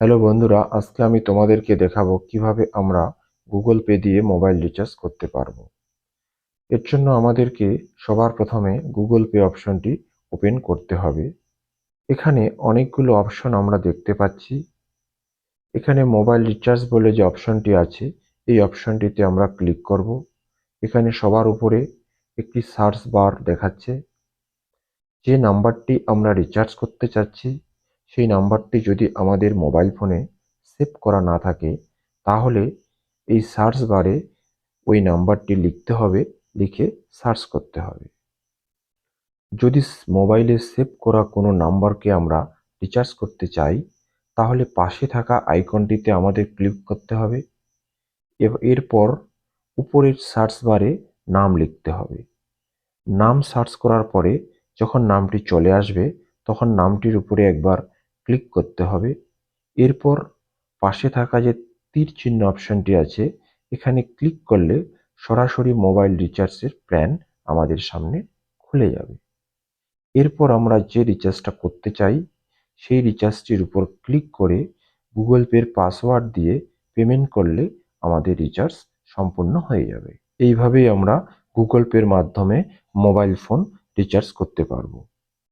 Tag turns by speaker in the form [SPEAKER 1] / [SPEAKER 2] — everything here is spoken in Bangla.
[SPEAKER 1] হ্যালো বন্ধুরা, আজকে আমি তোমাদেরকে দেখাবো কিভাবে আমরা গুগল পে দিয়ে মোবাইল রিচার্জ করতে পারবো। এর জন্য আমাদেরকে সবার প্রথমে গুগল পে অপশনটি ওপেন করতে হবে। এখানে অনেকগুলো অপশন আমরা দেখতে পাচ্ছি। এখানে মোবাইল রিচার্জ বলে যে অপশনটি আছে, এই অপশনটিতে আমরা ক্লিক করব। এখানে সবার উপরে একটি সার্চ বার দেখাচ্ছে। যে নাম্বারটি আমরা রিচার্জ করতে চাচ্ছি সেই নাম্বারটি যদি আমাদের মোবাইল ফোনে সেভ করা না থাকে, তাহলে এই সার্চ বারে ওই নাম্বারটি লিখতে হবে, লিখে সার্চ করতে হবে। যদি মোবাইলে সেভ করা কোনো নাম্বারকে আমরা রিচার্জ করতে চাই, তাহলে পাশে থাকা আইকনটিতে আমাদের ক্লিক করতে হবে। এরপর উপরের সার্চ বারে নাম লিখতে হবে। নাম সার্চ করার পরে যখন নামটি চলে আসবে, তখন নামটির উপরে একবার ক্লিক করতে হবে। এরপর পাশে থাকা যে তীর চিহ্ন অপশনটি আছে, এখানে ক্লিক করলে সরাসরি মোবাইল রিচার্জের প্ল্যান আমাদের সামনে খুলে যাবে। এরপর আমরা যে রিচার্জটা করতে চাই সেই রিচার্জটির উপর ক্লিক করে গুগল পের পাসওয়ার্ড দিয়ে পেমেন্ট করলে আমাদের রিচার্জ সম্পূর্ণ হয়ে যাবে। এইভাবেই আমরা গুগল পের মাধ্যমে মোবাইল ফোন রিচার্জ করতে পারবো।